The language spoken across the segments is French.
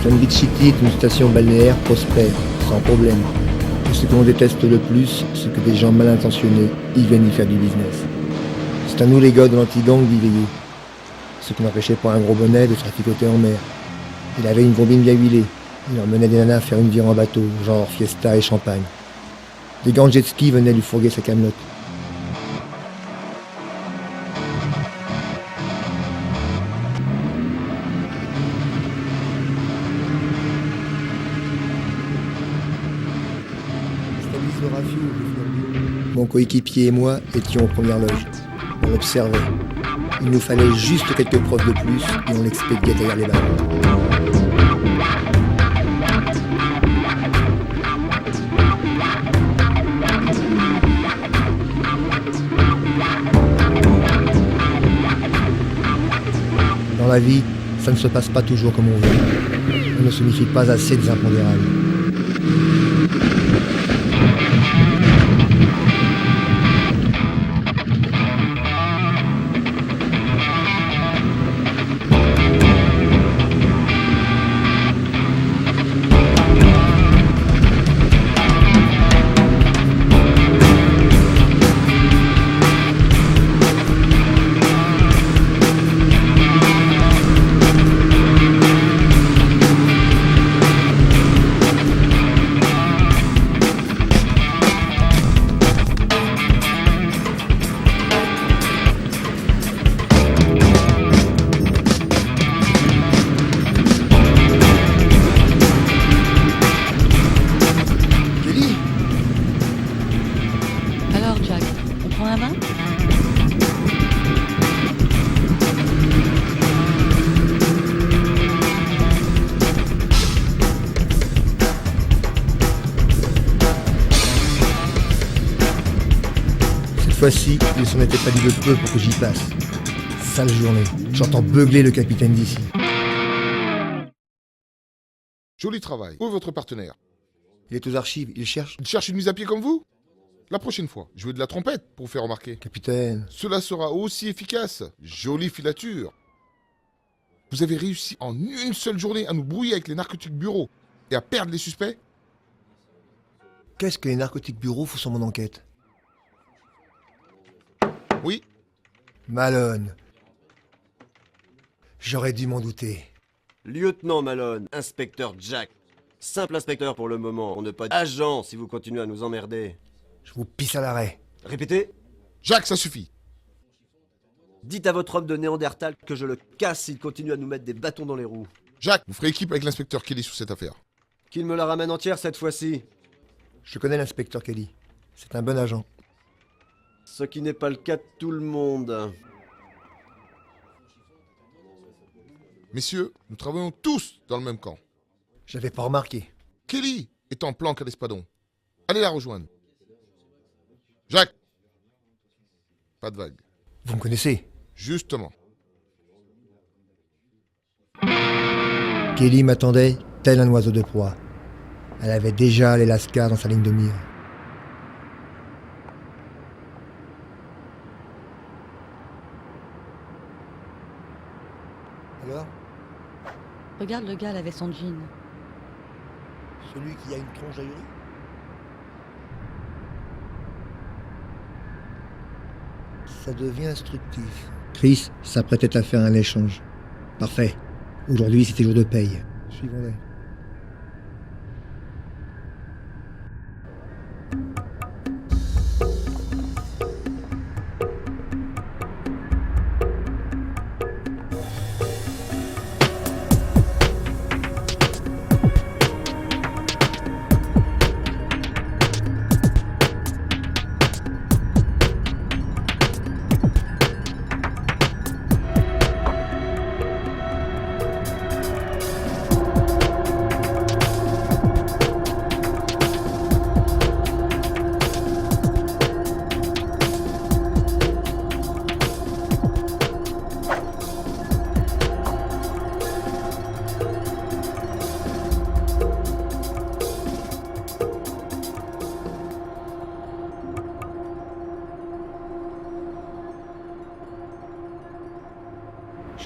Sandwich City est une station balnéaire prospère, sans problème. Et ce que l'on déteste le plus, c'est que des gens mal intentionnés y viennent y faire du business. C'est à nous les gars de l'anti-gang d'y veiller. Ce qui n'empêchait pas un gros bonnet de se traficoter en mer. Il avait une combine bien huilée. Il emmenait des nanas faire une virée en bateau, genre fiesta et champagne. Des gants de jet ski venaient lui fourguer sa camelote. Mon coéquipier et moi étions aux premières loges. On observait. Il nous fallait juste quelques preuves de plus et on l'expédiait derrière les barres. Dans la vie, ça ne se passe pas toujours comme on veut. On ne se méfie pas assez des impondérables. Cette fois-ci, il s'en était pas dit de peu pour que j'y passe. Sale journée. J'entends beugler le capitaine d'ici. Joli travail. Où est votre partenaire? Il est aux archives, il cherche. Il cherche une mise à pied comme vous? La prochaine fois, jouez de la trompette pour vous faire remarquer. Capitaine. Cela sera aussi efficace. Jolie filature. Vous avez réussi en une seule journée à nous brouiller avec les narcotiques bureaux et à perdre les suspects? Qu'est-ce que les narcotiques bureaux font sur mon enquête? Oui. Malone. J'aurais dû m'en douter. Lieutenant Malone, inspecteur Jack. Simple inspecteur pour le moment, on ne pas agent si vous continuez à nous emmerder. Je vous pisse à l'arrêt. Répétez. Jacques, ça suffit. Dites à votre homme de Néandertal que je le casse s'il continue à nous mettre des bâtons dans les roues. Jacques, vous ferez équipe avec l'inspecteur Kelly sur cette affaire. Qu'il me la ramène entière cette fois-ci. Je connais l'inspecteur Kelly. C'est un bon agent. Ce qui n'est pas le cas de tout le monde. Messieurs, nous travaillons tous dans le même camp. J'avais pas remarqué. Kelly est en planque à l'Espadon. Allez la rejoindre. Jacques. Pas de vague. Vous me connaissez? Justement. Kelly m'attendait tel un oiseau de proie. Elle avait déjà les lascars dans sa ligne de mire. Alors? Regarde le gars là avec son jean. Celui qui a une tronche ahurie? Ça devient instructif. Chris s'apprêtait à faire un échange. Parfait. Aujourd'hui, c'était jour de paye. Suivons-les.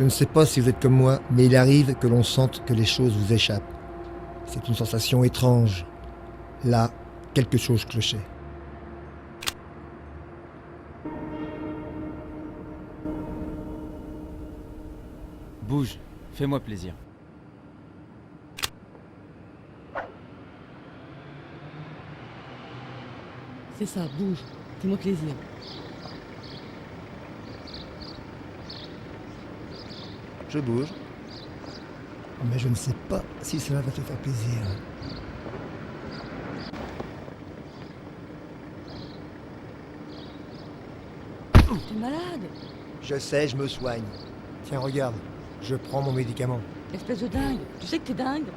Je ne sais pas si vous êtes comme moi, mais il arrive que l'on sente que les choses vous échappent. C'est une sensation étrange. Là, quelque chose clochait. Bouge, fais-moi plaisir. C'est ça, bouge. Fais-moi plaisir. Je bouge. Mais je ne sais pas si cela va te faire plaisir. T'es malade. Je sais, je me soigne. Tiens, regarde, je prends mon médicament. Espèce de dingue. Tu sais que t'es dingue.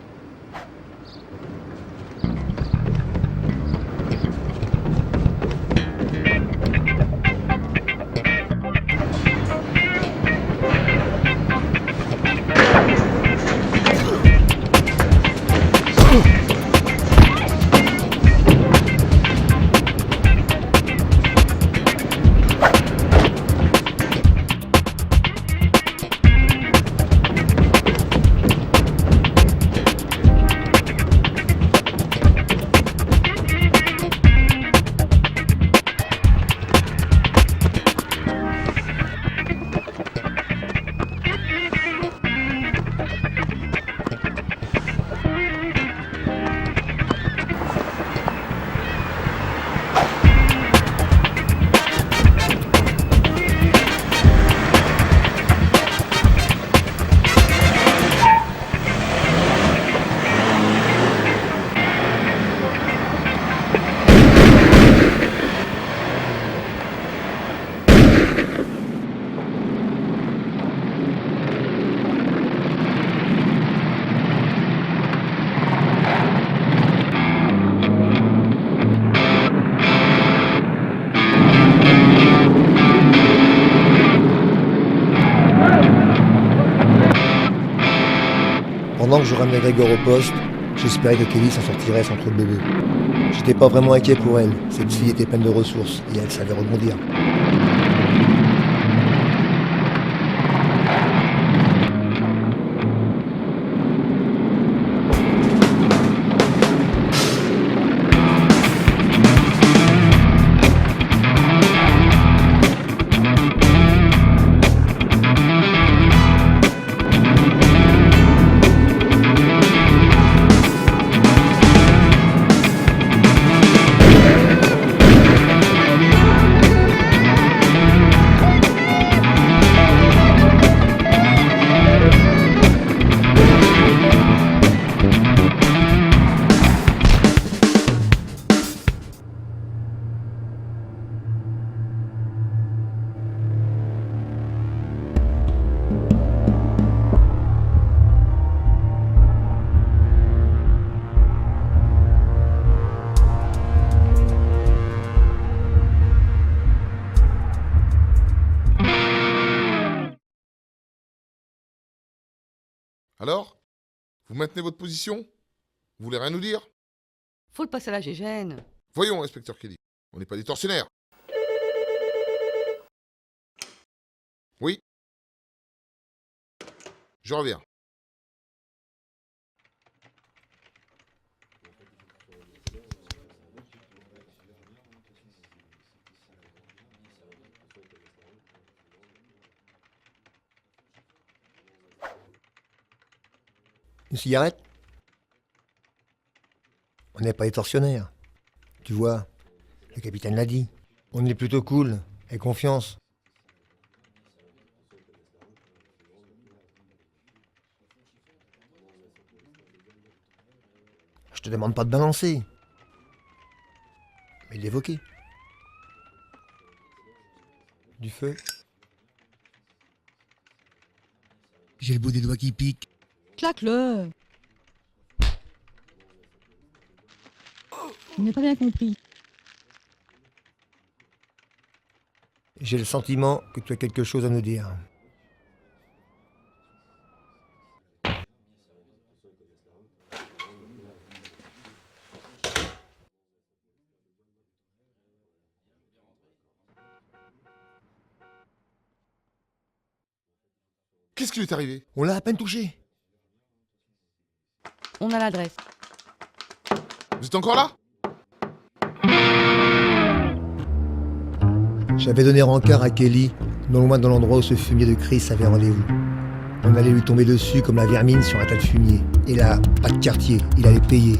Pendant que je ramenais Grégor au poste, j'espérais que Kelly s'en sortirait sans trop de bébé. J'étais pas vraiment inquiet pour elle, cette fille était pleine de ressources et elle savait rebondir. Alors? Vous maintenez votre position? Vous voulez rien nous dire? Faut le passer à la gégène. Voyons, inspecteur Kelly. On n'est pas des tortionnaires. Oui? Je reviens. Une cigarette? On n'est pas des tortionnaires. Tu vois, le capitaine l'a dit. On est plutôt cool, et confiance. Je te demande pas de balancer, mais d'évoquer. Du feu. J'ai le bout des doigts qui pique. Claque-le. On n'a pas bien compris. J'ai le sentiment que tu as quelque chose à nous dire. Qu'est-ce qui lui est arrivé? On l'a à peine touché. On a l'adresse. Vous êtes encore là? J'avais donné rencard à Kelly, non loin de l'endroit où ce fumier de Chris avait rendez-vous. On allait lui tomber dessus comme la vermine sur un tas de fumier. Et là, pas de quartier, il allait payer.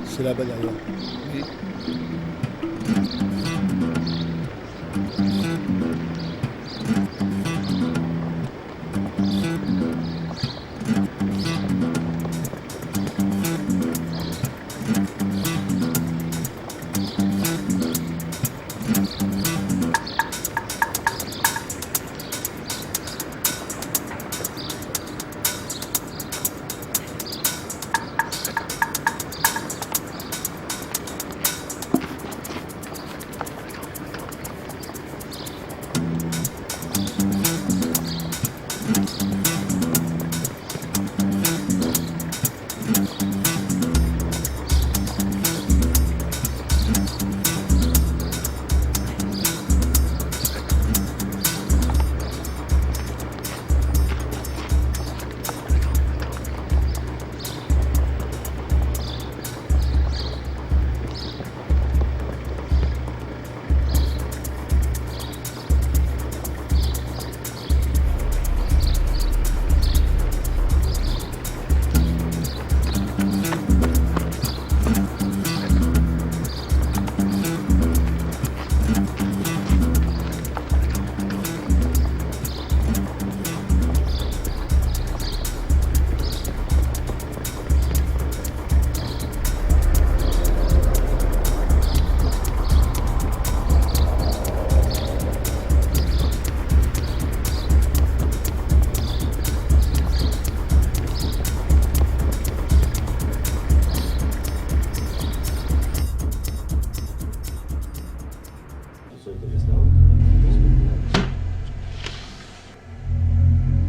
C'est là-bas derrière.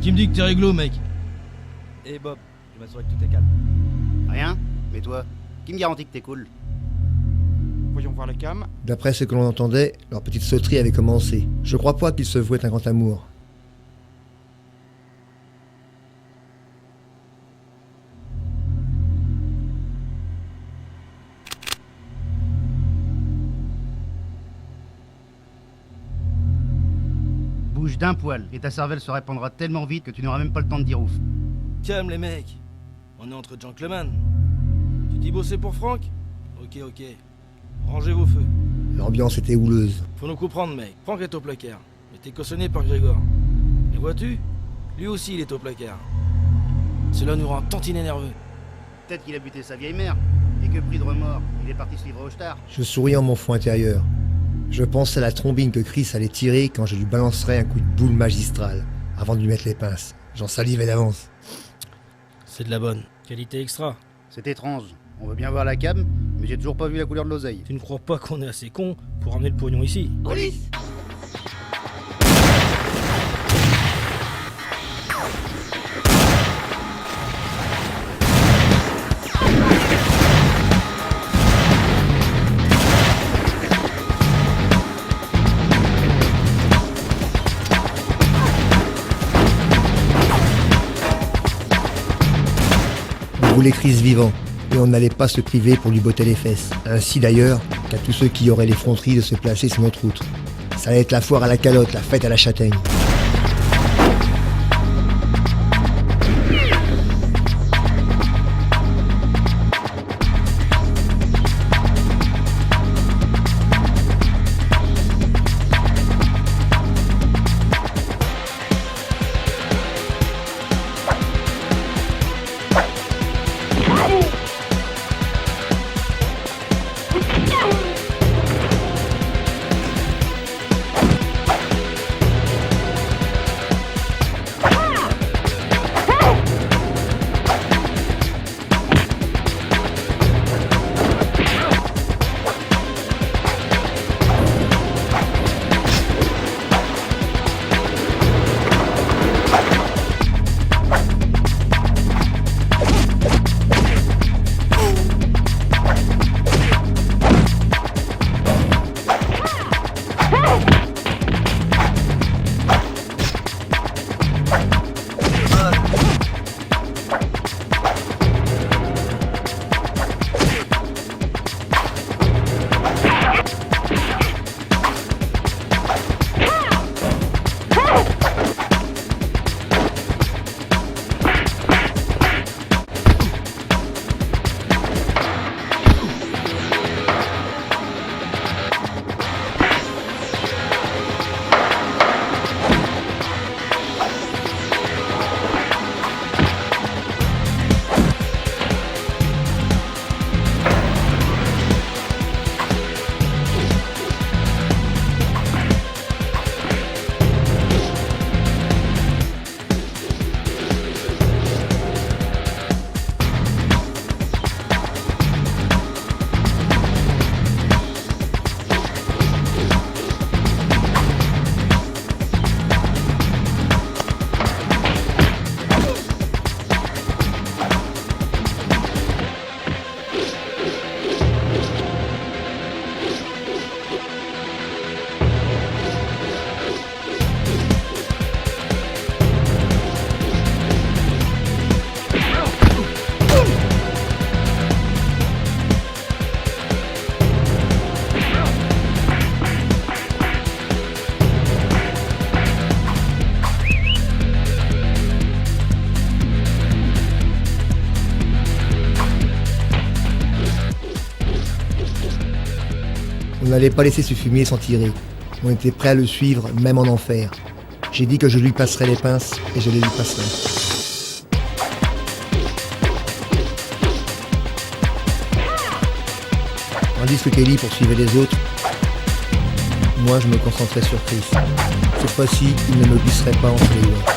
Qui me dit que t'es réglo, mec? Et Bob, je m'assure que tout est calme. Rien? Mais toi, qui me garantit que t'es cool? Voyons voir la cam. D'après ce que l'on entendait, leur petite sauterie avait commencé. Je crois pas qu'ils se vouaient un grand amour. Bouge d'un poil, et ta cervelle se répandra tellement vite que tu n'auras même pas le temps de dire ouf. Calme les mecs. On est entre gentlemen. Tu dis bosser pour Franck? Ok. Rangez vos feux. L'ambiance était houleuse. Faut nous comprendre, mec. Franck est au placard. Mais t'es cautionné par Grégor. Et vois-tu? Lui aussi, il est au placard. Cela nous rend tantinet nerveux. Peut-être qu'il a buté sa vieille mère, et que pris de remords, il est parti se livrer au star. Je souris en mon fond intérieur. Je pensais à la trombine que Chris allait tirer quand je lui balancerais un coup de boule magistral, avant de lui mettre les pinces. J'en salivais d'avance. C'est de la bonne. Qualité extra. C'est étrange. On veut bien voir la cam, mais j'ai toujours pas vu la couleur de l'oseille. Tu ne crois pas qu'on est assez con pour ramener le pognon ici? Police! On voulait Chris vivant, et on n'allait pas se priver pour lui botter les fesses. Ainsi d'ailleurs qu'à tous ceux qui auraient l'effronterie de se placer sur notre route. Ça allait être la foire à la calotte, la fête à la châtaigne. On n'allait pas laisser ce fumier s'en tirer. On était prêt à le suivre, même en enfer. J'ai dit que je lui passerais les pinces, et je les lui passerai. Tandis que Kelly poursuivait les autres, moi je me concentrais sur Chris. Cette fois-ci, il ne me glisserait pas entre les doigts.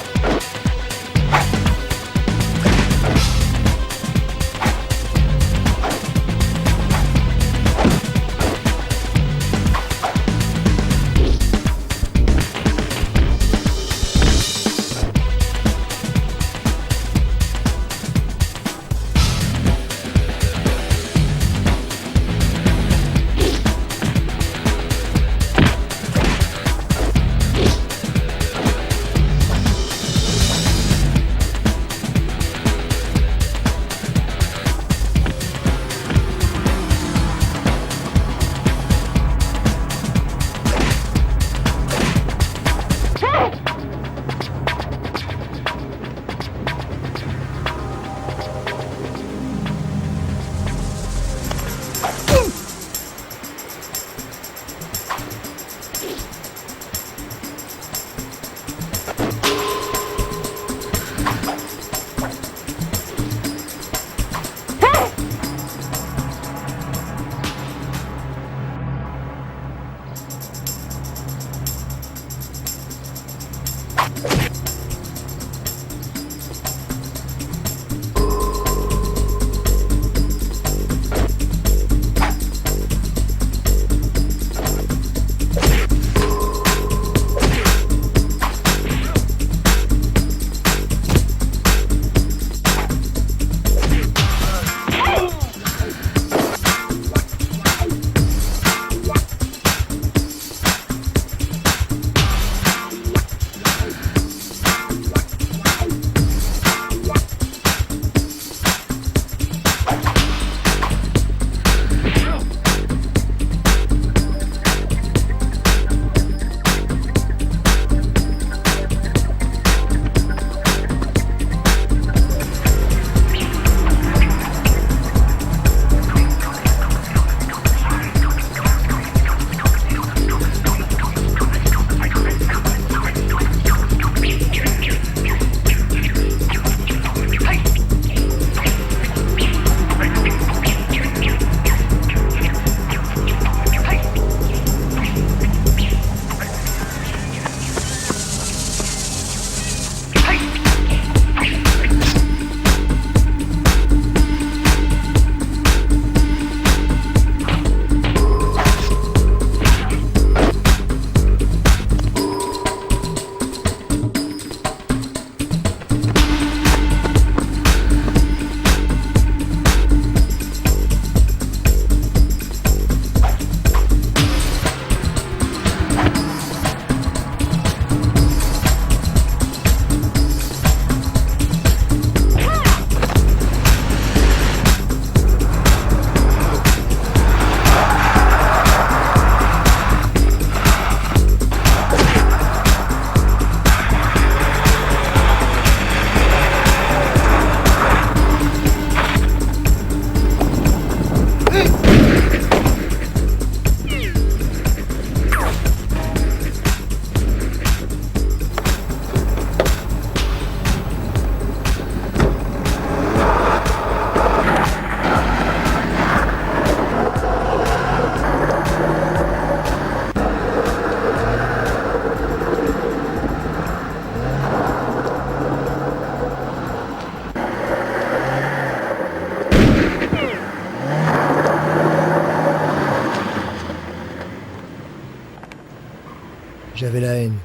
J'avais la haine.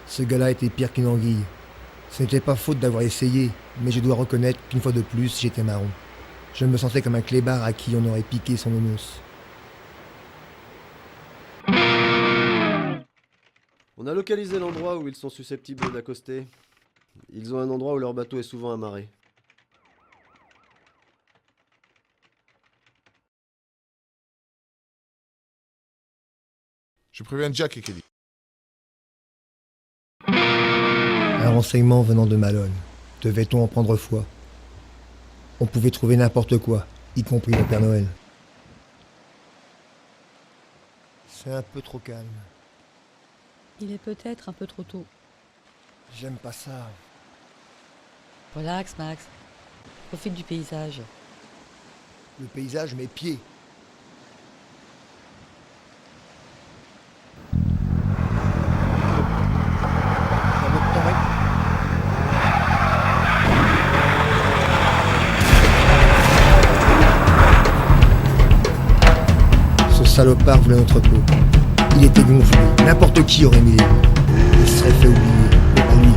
Ce gars-là était pire qu'une anguille. Ce n'était pas faute d'avoir essayé, mais je dois reconnaître qu'une fois de plus, j'étais marron. Je me sentais comme un clébard à qui on aurait piqué son onos. On a localisé l'endroit où ils sont susceptibles d'accoster. Ils ont un endroit où leur bateau est souvent amarré. Je préviens Jack et Kelly. Un renseignement venant de Malone. Devait-on en prendre foi? On pouvait trouver n'importe quoi, y compris le Père Noël. C'est un peu trop calme. Il est peut-être un peu trop tôt. J'aime pas ça. Relax, Max. Profite du paysage. Le paysage, mes pieds. Dans votre temps, ce salopard voulait notre peau. Il était gonflé. N'importe qui aurait mis les mots. Il serait fait oublier. Mais pas lui.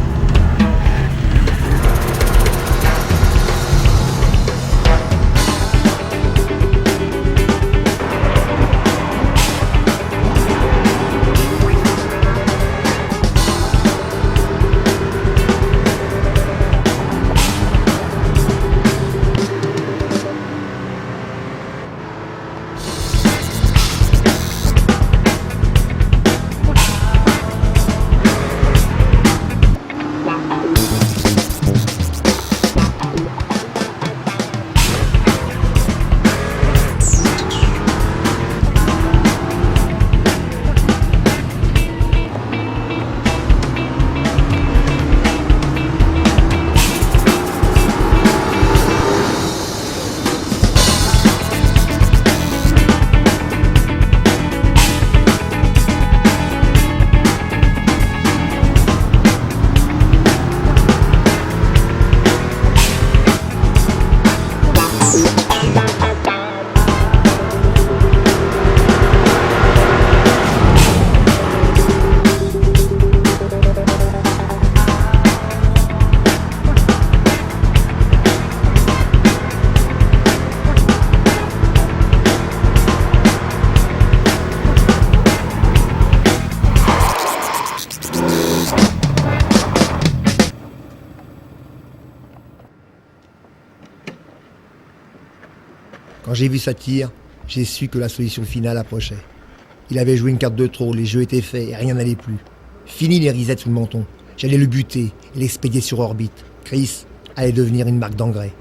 Quand j'ai vu sa tire, j'ai su que la solution finale approchait. Il avait joué une carte de trop, les jeux étaient faits et rien n'allait plus. Fini les risettes sous le menton. J'allais le buter et l'expédier sur orbite. Chris allait devenir une marque d'engrais.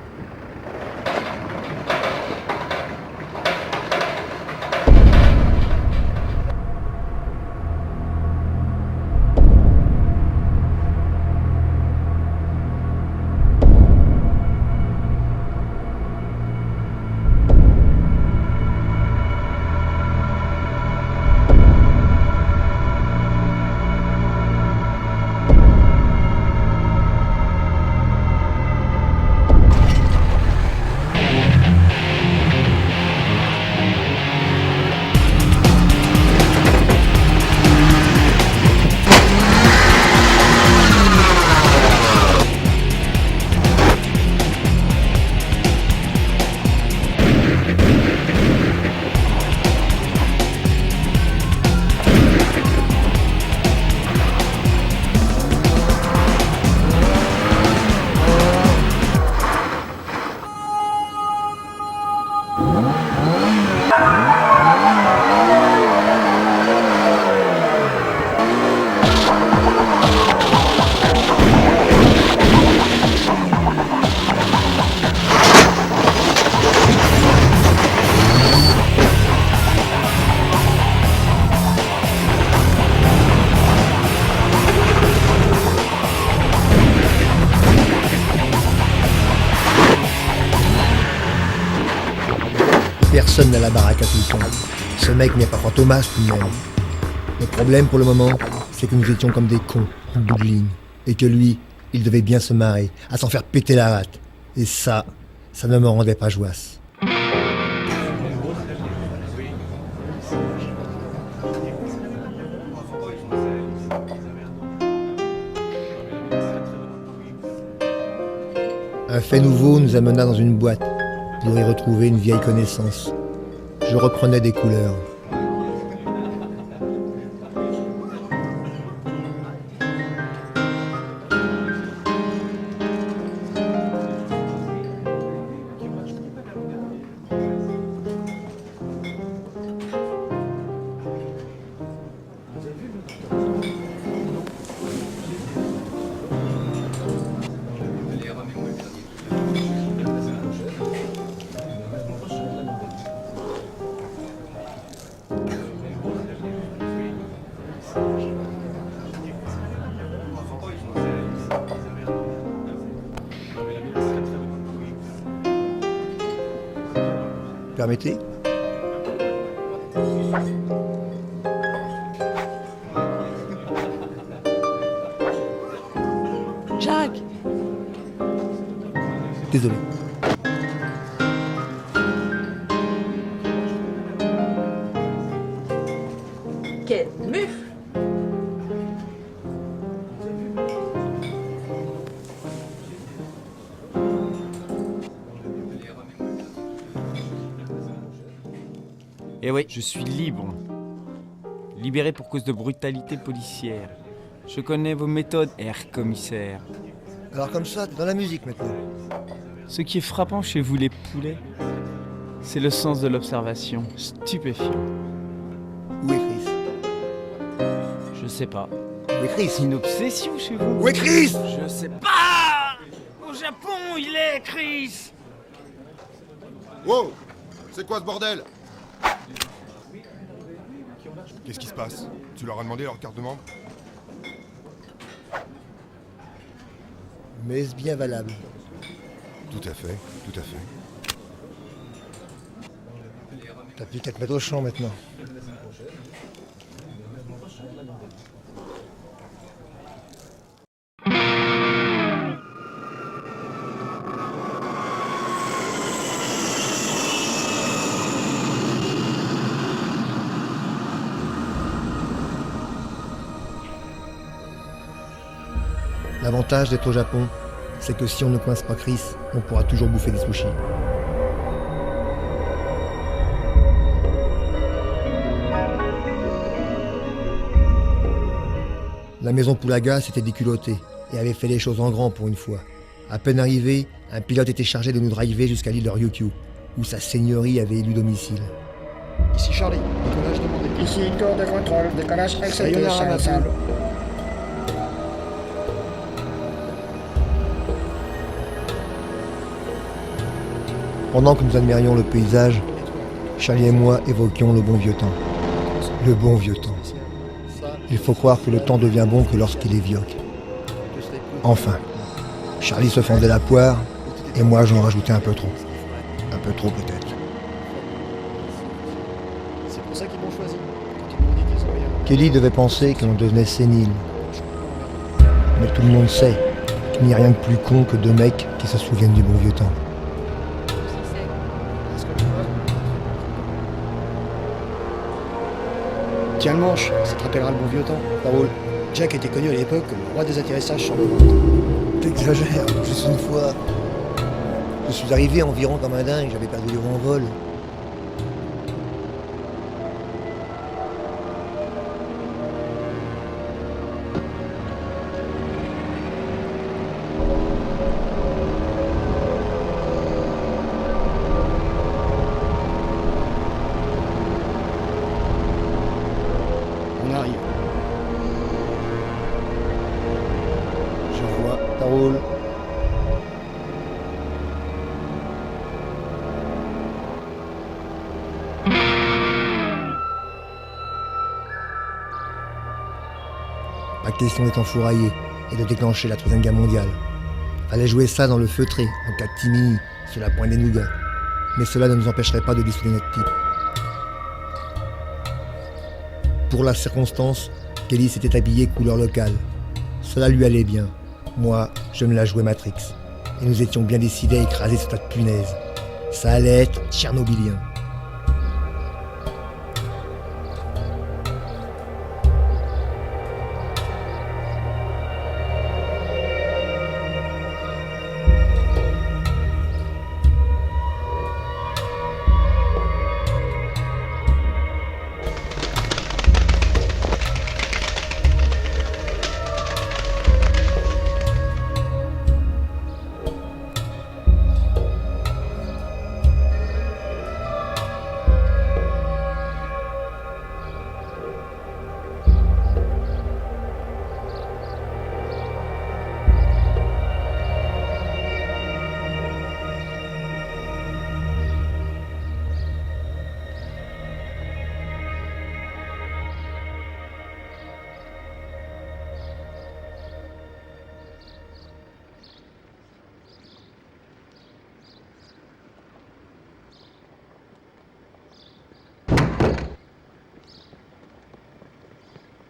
Personne n'a la baraque à tout le temps. Ce mec n'est pas Fantomas tout de même. Le problème pour le moment, c'est que nous étions comme des cons en bout de ligne. Et que lui, il devait bien se marrer, à s'en faire péter la rate. Et ça ne me rendait pas joasse. Un fait nouveau nous amena dans une boîte pour y retrouver une vieille connaissance. Je reprenais des couleurs. permettez. Jack! Désolé. Quelle mufle! Eh oui, je suis libre. Libéré pour cause de brutalité policière. Je connais vos méthodes, Herr Commissaire. Alors comme ça, t'es dans la musique maintenant. Ce qui est frappant chez vous les poulets, c'est le sens de l'observation, stupéfiant. Où est Chris? Je sais pas. Où est Chris? C'est une obsession chez vous. Où est Chris? Je sais pas. Au Japon, il est, Chris. Wow! C'est quoi ce bordel? Qu'est-ce qui se passe? Tu leur as demandé leur carte de membre? Mais est-ce bien valable? Tout à fait, tout à fait. T'as plus qu'à te mettre au champ maintenant. L'avantage d'être au Japon, c'est que si on ne coince pas Chris, on pourra toujours bouffer des sushis. La maison Poulaga s'était déculottée et avait fait les choses en grand pour une fois. À peine arrivé, un pilote était chargé de nous driver jusqu'à l'île de Ryukyu, où sa seigneurie avait élu domicile. Ici Charlie, décollage demandé. Ici tour de contrôle, décollage accepté, Sayonara, Charlie. Pendant que nous admirions le paysage, Charlie et moi évoquions le bon vieux temps. Le bon vieux temps. Il faut croire que le temps devient bon que lorsqu'il est vioque. Enfin, Charlie se fendait la poire, et moi j'en rajoutais un peu trop. Un peu trop peut-être. C'est pour ça qu'ils m'ont choisi. Quand ils m'ont dit qu'ils ont rien. Kelly devait penser que l'on devenait sénile. Mais tout le monde sait qu'il n'y a rien de plus con que deux mecs qui se souviennent du bon vieux temps. Tiens le manche, ça te rappellera le bon vieux temps. Parole. Jack était connu à l'époque comme le roi des atterrissages sur le ventre. T'exagères, juste une fois. Je suis arrivé environ comme un dingue, j'avais perdu le en vol. On arrive. Je vois, ça roule. Pas question d'être enfouraillé et de déclencher la Troisième Guerre mondiale. Fallait jouer ça dans le feutré, en cas de timini, sur la pointe des nougats. Mais cela ne nous empêcherait pas de dissoudre notre type. Pour la circonstance, Kelly s'était habillé couleur locale. Cela lui allait bien. Moi, je me la jouais Matrix. Et nous étions bien décidés à écraser ce tas de punaises. Ça allait être tchernobylien.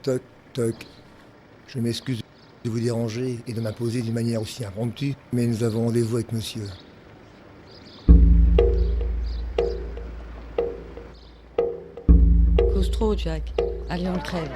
Toc, toc. Je m'excuse de vous déranger et de m'imposer d'une manière aussi impromptue, mais nous avons rendez-vous avec monsieur. Cause trop, Jack. Allez, on crève.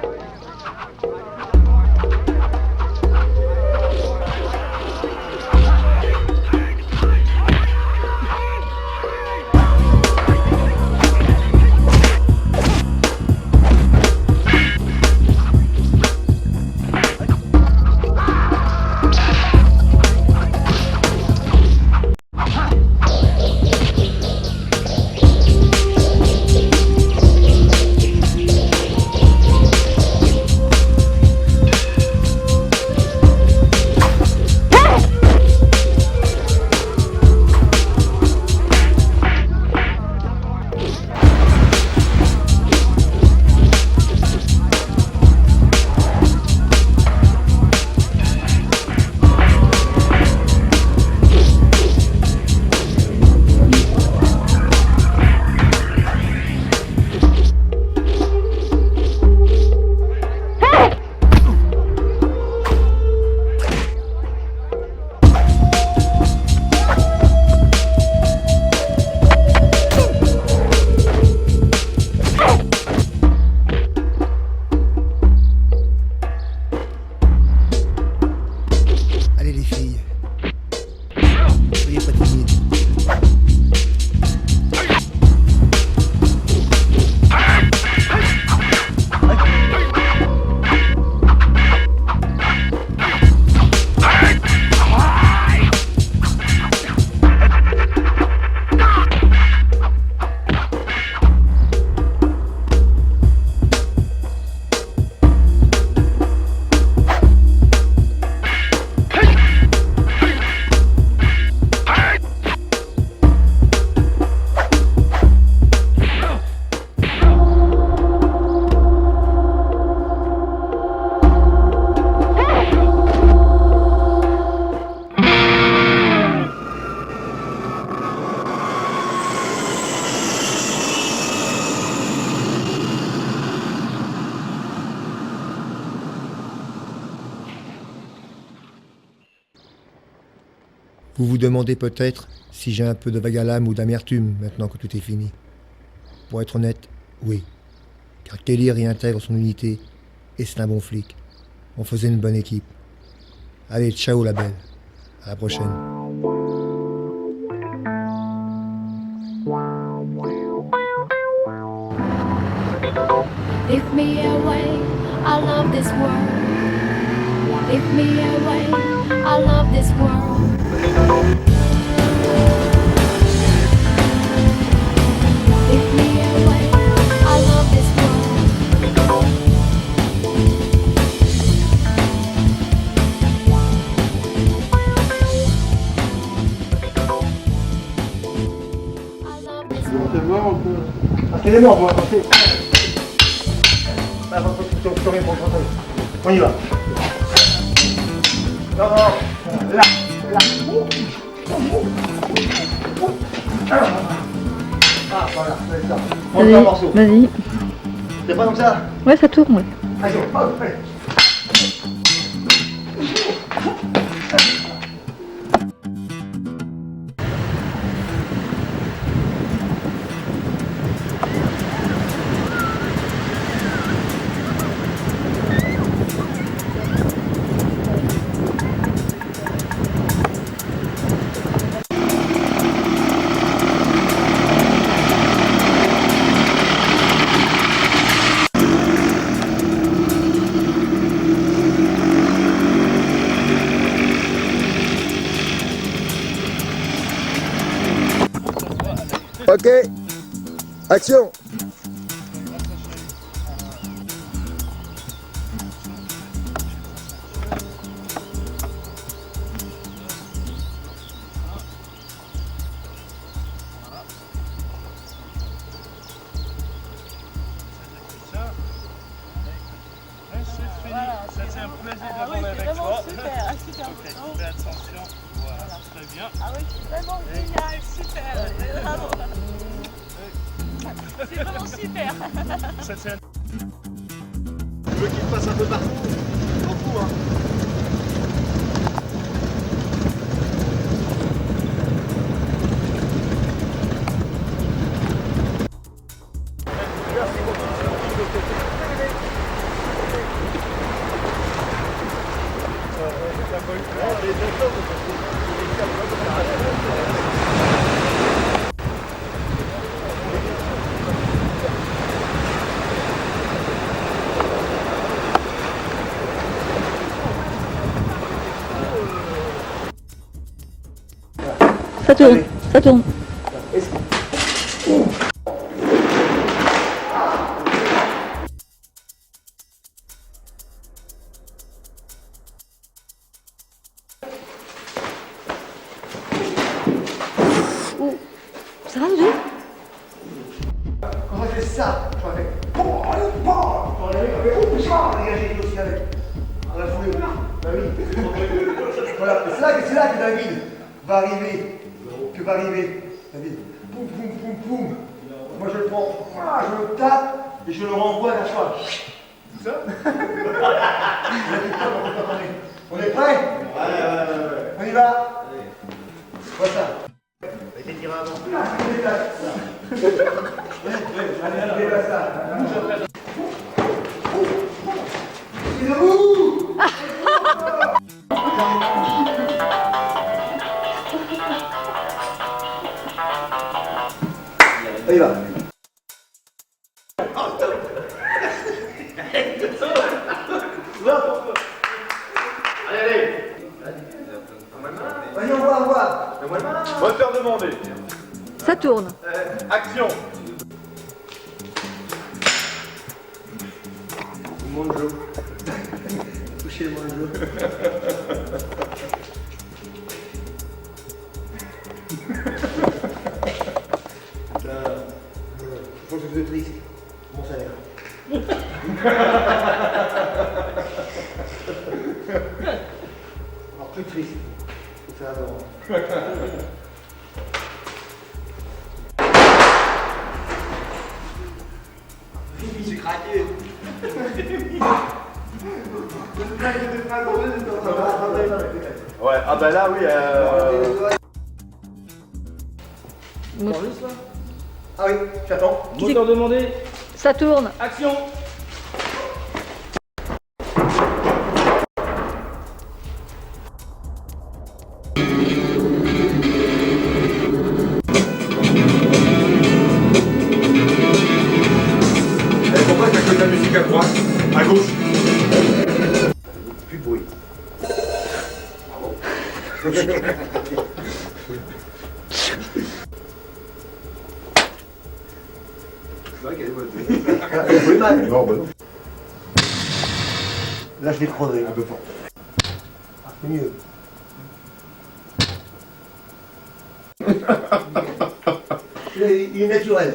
Allez les filles. Soyez pas timides. Vous vous demandez peut-être si j'ai un peu de vague à l'âme ou d'amertume maintenant que tout est fini. Pour être honnête, oui. Car Kelly réintègre son unité et c'est un bon flic. On faisait une bonne équipe. Allez, ciao la belle. À la prochaine. Lift me away, I love this world. Lift me away, I love this world. Lift me away, I love this world. I love this world. Attendez-moi, moi, passez. On y va. Non, non, là, là. Ah, voilà, c'est ça. On fait un morceau. Vas-y. C'est pas comme ça? Ouais, ça tourne, ouais. Allez, hop, allez. Ok. Action. C'est un plaisir de parler avec toi. Super, super. Fais attention. Voilà, très bien. Ah oui, c'est vraiment génial, super. Bravo. C'est vraiment super. veux qu'il passe un peu partout. T'en fous, hein. Ça tourne, ça tourne. Oh, ça va, Doudou? Quand on fait ça, je vais faire. On va dégager aussi avec. On va fouler. Bah oui. Voilà, c'est là que David va arriver. Que va arriver David. Poum, poum, poum, poum. Moi je le prends, je le tape et je le renvoie à la fois. C'est ça? On est prêts? Ouais. On y va? Voilà ça. Mettez tiré avant. Allez, ça. C'est debout. On y va. Vas-y, on voit. Moteur demandé. Ça tourne. Action. Monjo. Touchez le Monjo. Faut que je te triste. Mon salaire. Alors plus triste. Faut faire avant. J'ai craqué. Ouais, ah bah là oui. Ah oui, j'attends. Moteur demandé. Ça tourne. Action. Pourquoi t'as que de la musique à droite? À gauche? Plus de bruit. Non, bah non. Là, je l'ai crevé. Un peu fort. C'est mieux. Il est naturel.